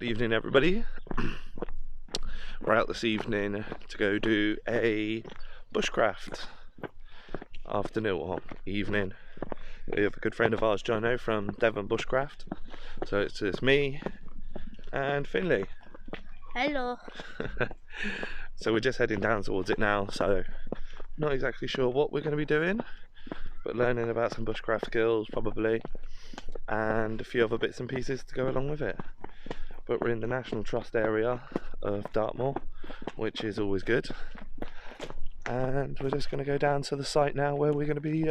evening, everybody. We're out this evening to go do a bushcraft afternoon or evening. We have a good friend of ours, Jono, from Devon Bushcraft. So it's me and Finley. Hello. So we're just heading down towards it now, so not exactly sure what we're going to be doing, but learning about some bushcraft skills probably, and a few other bits and pieces to go along with it. But we're in the National Trust area of Dartmoor, which is always good, and we're just going to go down to the site now where we're going to be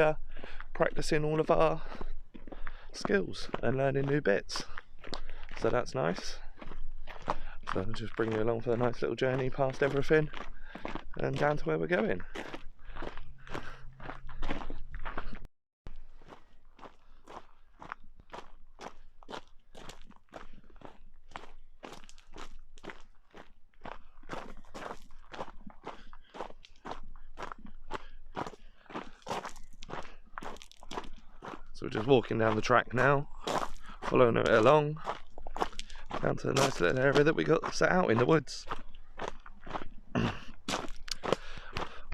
practicing all of our skills and learning new bits, so that's nice. So I'll just bring you along for a nice little journey past everything and down to where we're going. So we're just walking down the track now, following it along, down to the nice little area that we got set out in the woods.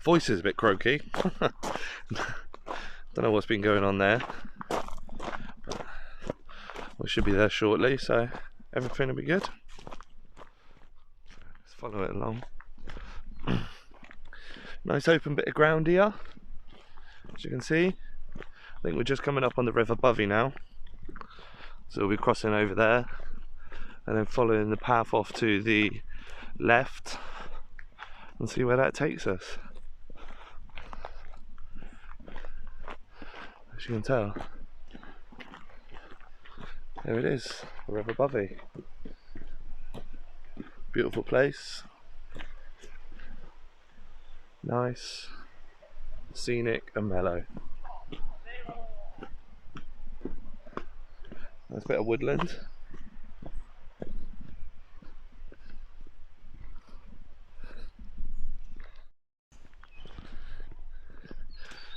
Voice is a bit croaky. Don't know what's been going on there. But we should be there shortly, so everything will be good. Let's follow it along. Nice open bit of ground here, as you can see. I think we're just coming up on the River Bovey now, so we'll be crossing over there and then following the path off to the left and see where that takes us. As you can tell, there it is, the River Bovey. Beautiful place, nice, scenic and mellow. There's a bit of woodland.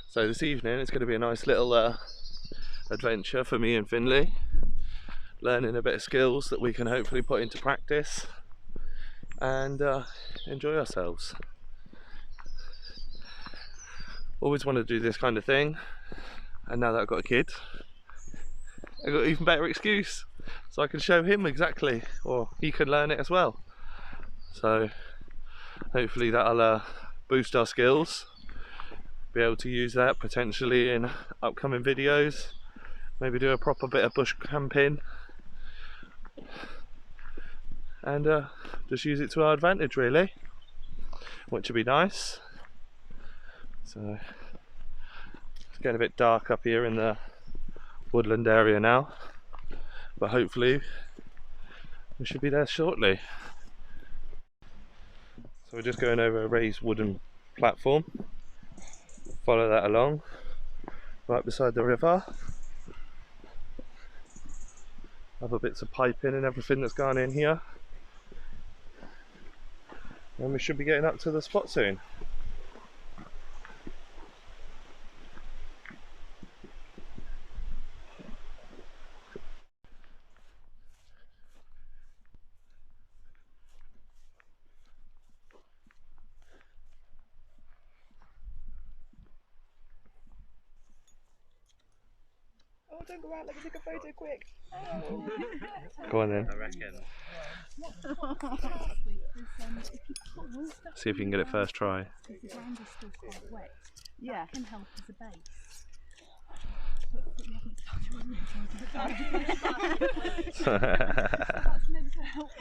So this evening it's going to be a nice little adventure for me and Finley, learning a bit of skills that we can hopefully put into practice and enjoy ourselves. Always wanted to do this kind of thing, and now that I've got a kid, I've got an even better excuse, so I can show him exactly, or he can learn it as well. So hopefully that'll boost our skills, be able to use that potentially in upcoming videos, maybe do a proper bit of bush camping, and just use it to our advantage really, which would be nice. So it's getting a bit dark up here in the woodland area now, but hopefully we should be there shortly. So we're just going over a raised wooden platform, follow that along right beside the river, other bits of piping and everything that's gone in here, and we should be getting up to the spot soon. Oh, don't go out, let me take a photo quick. Oh. Go on then. I reckon. See if you can get it first try. The ground is still quite wet. Yeah. That can help as a base. But we haven't started So that's meant to help.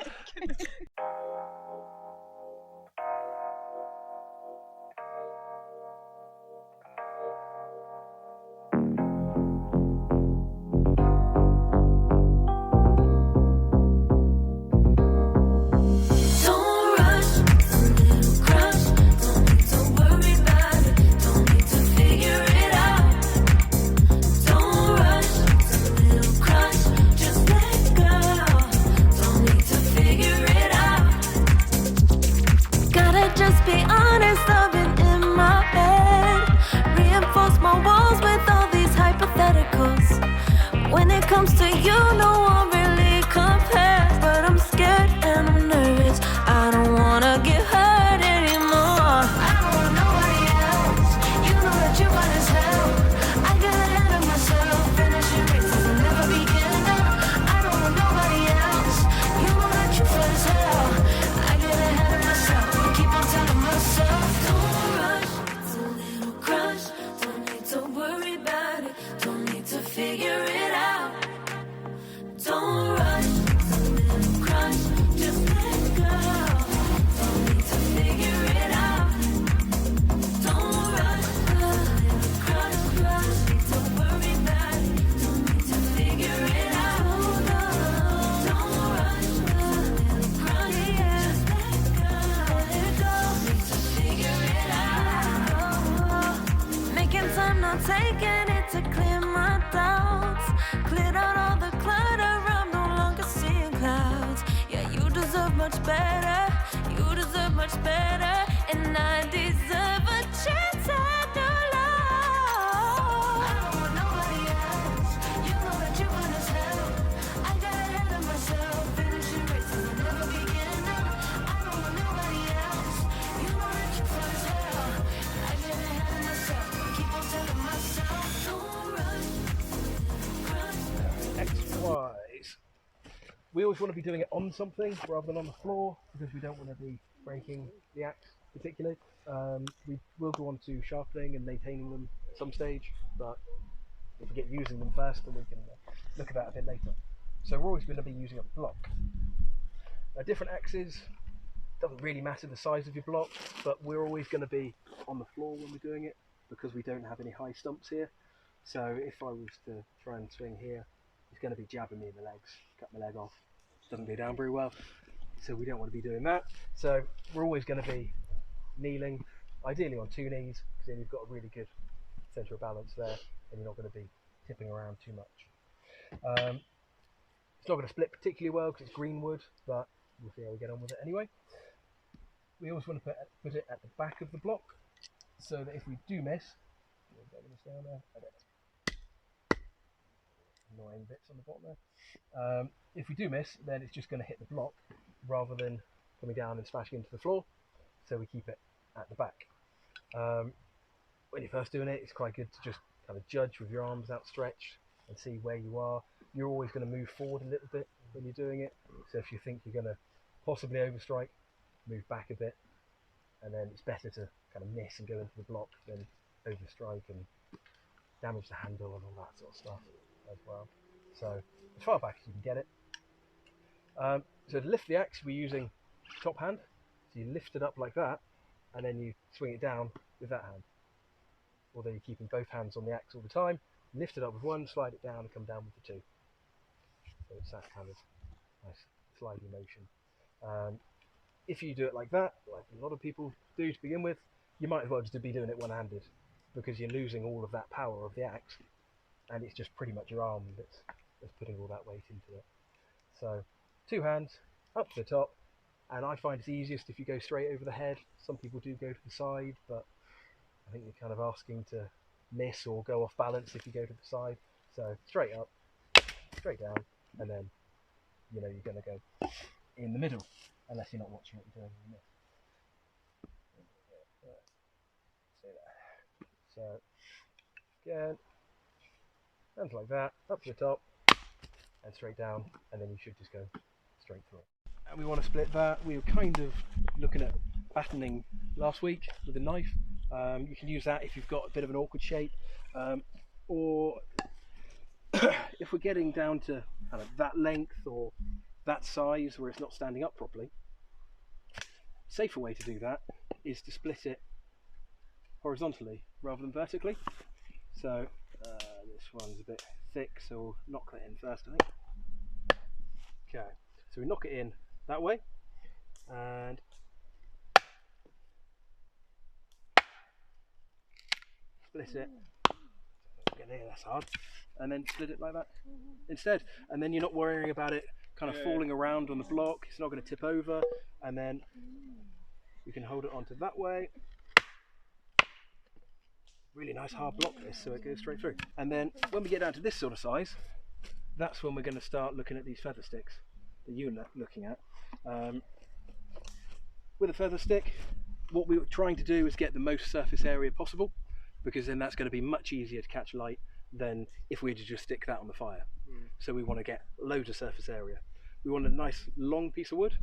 When it comes to you, no one really compares, but I'm scared it to clear my doubts. Cleared out all the clutter, I'm no longer seeing clouds. Yeah, you deserve much better. You deserve much better. And I deserve a chance at new love. I don't want nobody else. You know that you want as hell. I got ahead of myself. Finishing races will never begin now. I don't want nobody else. You know that you fun as hell. I get ahead of myself. Keep on telling myself, don't run. X-wise, we always want to be doing it on something rather than on the floor because we don't want to be breaking the axe particularly. We will go on to sharpening and maintaining them at some stage, but if we get using them first, then we can look at that a bit later. So we're always going to be using a block. Now, different axes, doesn't really matter the size of your block, but we're always going to be on the floor when we're doing it because we don't have any high stumps here. So if I was to try and swing here, it's going to be jabbing me in the legs, cut my leg off. Doesn't go down very well, so we don't want to be doing that. So we're always going to be kneeling, ideally on two knees, because then you've got a really good centre of balance there, and you're not going to be tipping around too much. It's not going to split particularly well because it's green wood, but we'll see how we get on with it anyway. We always want to put it at the back of the block, so that if we do miss, annoying bits on the bottom there. If we do miss, then it's just going to hit the block rather than coming down and smashing into the floor. So we keep it at the back. When you're first doing it, it's quite good to just kind of judge with your arms outstretched and see where you are. You're always going to move forward a little bit when you're doing it. So if you think you're going to possibly overstrike, move back a bit, and then it's better to kind of miss and go into the block than overstrike and damage the handle and all that sort of stuff as well. So as far back as you can get it. So to lift the axe, we're using top hand. So you lift it up like that, and then you swing it down with that hand. Although you're keeping both hands on the axe all the time, lift it up with one, slide it down, and come down with the two. So it's that kind of nice slidey motion. If you do it like that, like a lot of people do to begin with, you might as well just be doing it one-handed because you're losing all of that power of the axe, and it's just pretty much your arm that's putting all that weight into it. So two hands up to the top, and I find it's easiest if you go straight over the head. Some people do go to the side, but I think you're kind of asking to miss or go off balance if you go to the side. So straight up, straight down, and then you know you're going to go in the middle, unless you're not watching what you're doing in the middle. So again, hands like that, up to the top, and straight down, and then you should just go straight through. And we want to split that. We were kind of looking at battening last week with a knife. You can use that if you've got a bit of an awkward shape, or if we're getting down to kind of that length or that size where it's not standing up properly. Safer way to do that is to split it horizontally rather than vertically. So this one's a bit thick, so we'll knock that in first, I think. Okay, so we knock it in that way, and split it. That's hard. And then split it like that instead, and then you're not worrying about it kind of falling around on the block. It's not going to tip over, and then you can hold it onto that way. Really nice hard block this, so it goes straight through. And then when we get down to this sort of size, that's when we're going to start looking at these feather sticks that you're looking at. With a feather stick, what we were trying to do is get the most surface area possible, because then that's going to be much easier to catch light than if we were to just stick that on the fire. So we want to get loads of surface area. We want a nice long piece of wood,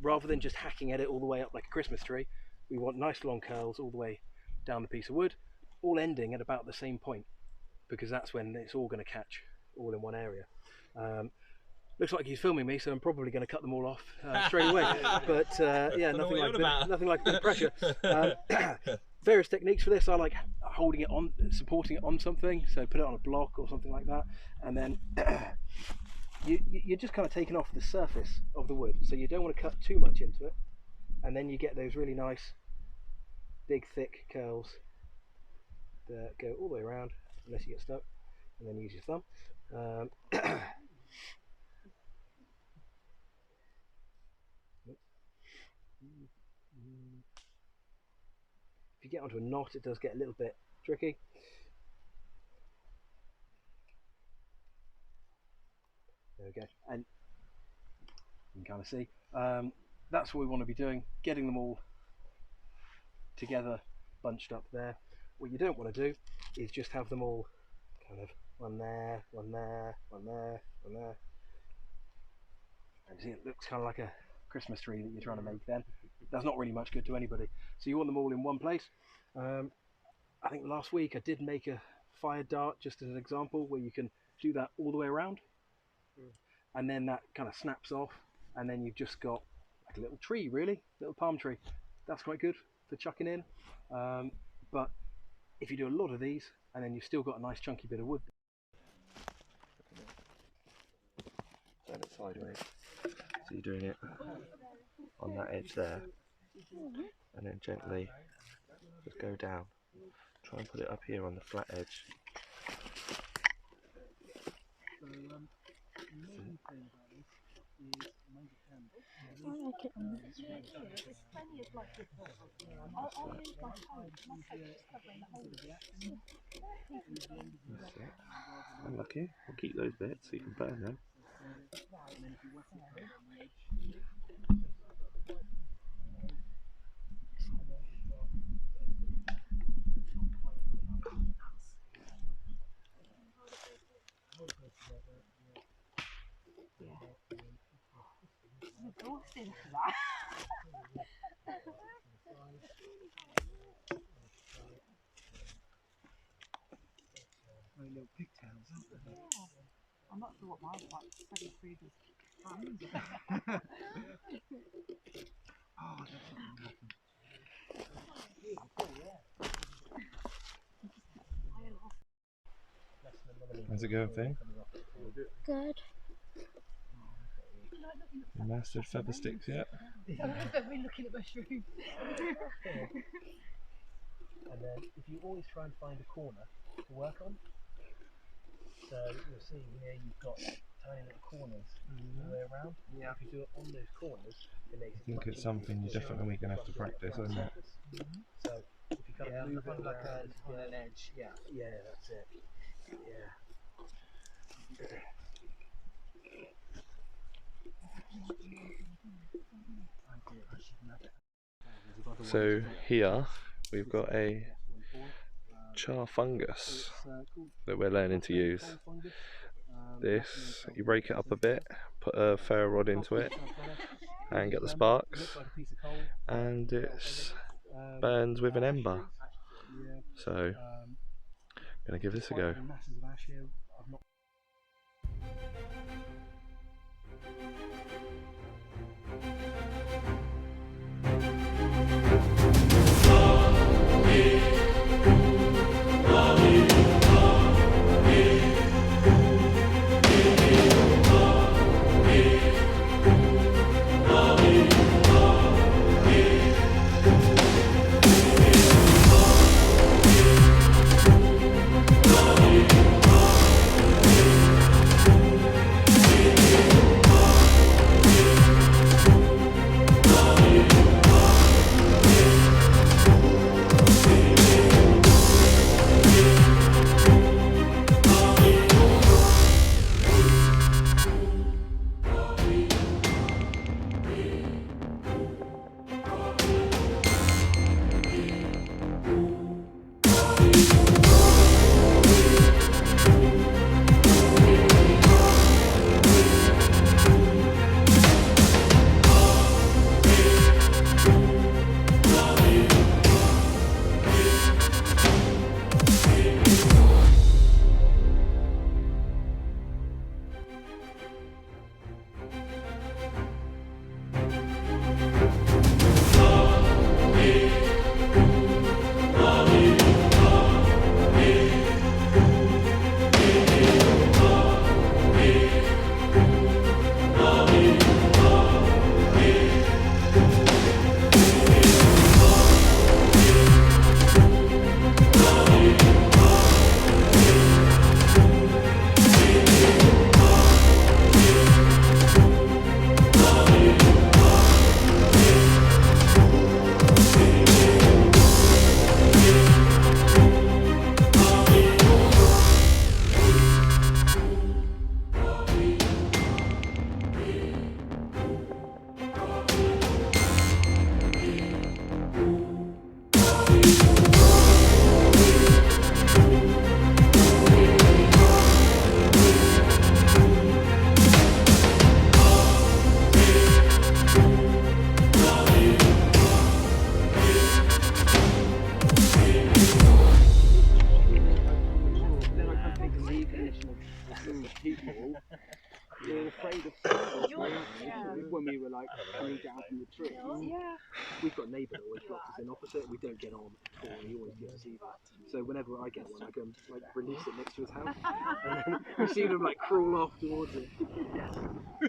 rather than just hacking at it all the way up like a Christmas tree. We want nice long curls all the way down the piece of wood, all ending at about the same point, because that's when it's all going to catch all in one area. Looks like he's filming me, so I'm probably going to cut them all off straight away. But yeah, nothing like a bit of pressure. Various techniques for this. I like holding it on, supporting it on something, so put it on a block or something like that, and then you're just kind of taking off the surface of the wood, so you don't want to cut too much into it, and then you get those really nice big thick curls that go all the way around unless you get stuck, and then use your thumb. If you get onto a knot, it does get a little bit tricky. There we go, and you can kind of see. That's what we want to be doing, getting them all together, bunched up there. What you don't want to do is just have them all kind of one there, one there, one there, one there. And you see, it looks kind of like a Christmas tree that you're trying to make then. That's not really much good to anybody. So you want them all in one place. I think last week I did make a fire dart just as an example where you can do that all the way around. And then that kind of snaps off, and then you've just got like a little tree, really, little palm tree. That's quite good for chucking in. But if you do a lot of these, and then you've still got a nice chunky bit of wood. Turn it sideways. So you're doing it on that edge there, and then gently just go down. Try and put it up here on the flat edge. I like it on this. There's plenty of like I'll use my coat. My coat is covering the whole. That's it. Unlucky. We'll keep those bits so you can burn them. I'm exhausted for that. Little pigtails, aren't they? Yeah. I'm not sure what mine's like. 73 just hands. Oh, that's something happened. How's it going, Finn? Good. You mastered feather sticks yet? I've been looking at mushrooms. And then if you always try and find a corner to work on, so you'll see here you've got tiny little corners all the way around. Yeah. If you do it on those corners, it makes I think it's something you're definitely going to have to practice, isn't it? So if you kind of move it like around, on an edge. Yeah. yeah, that's it. Yeah. So here we've got a char fungus that we're learning to use. This, you break it up a bit, put a ferro rod into it and get the sparks, and it burns with an ember. So I'm going to give this a go. think the definition of people being afraid of squirrels when we were like coming down from the tree. Yeah. We've got a neighbour that always blocks us in opposite. We don't get on at all. He always gives us either. So whenever I get one, I go and like release it next to his house, and then we see them like crawl off towards it.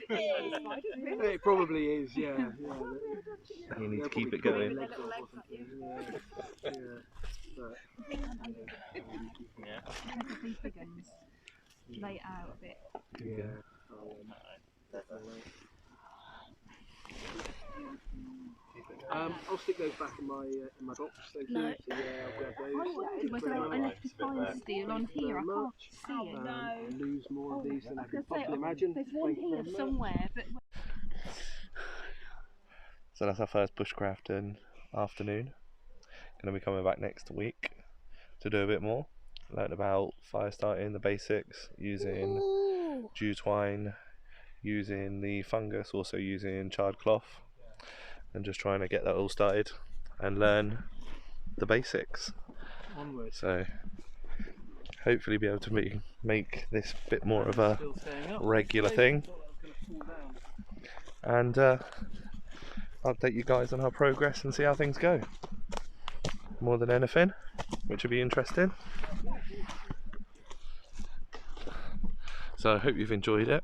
It probably is, yeah. You need to They'll keep probably it pull their going. legs off or something. But, Lay it out a bit. I'll stick those back in my box. Thank you. No. So, I'll grab those. I left a fire steel on here. I can't see it. Lose more of these than I could possibly imagine. There's one here somewhere, but So that's our first bushcrafting afternoon. Going to be coming back next week to do a bit more. Learn about fire starting, the basics, using dew twine, using the fungus, also using charred cloth, and just trying to get that all started and learn the basics. Onwards. So hopefully be able to make this a bit more of a regular thing, and update you guys on our progress and see how things go, more than anything, which will be interesting. So I hope you've enjoyed it.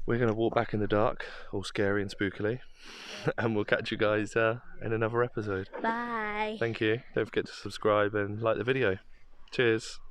We're going to walk back in the dark, all scary and spookily, and we'll catch you guys in another episode. bye. Thank you. Don't forget to subscribe and like the video. Cheers.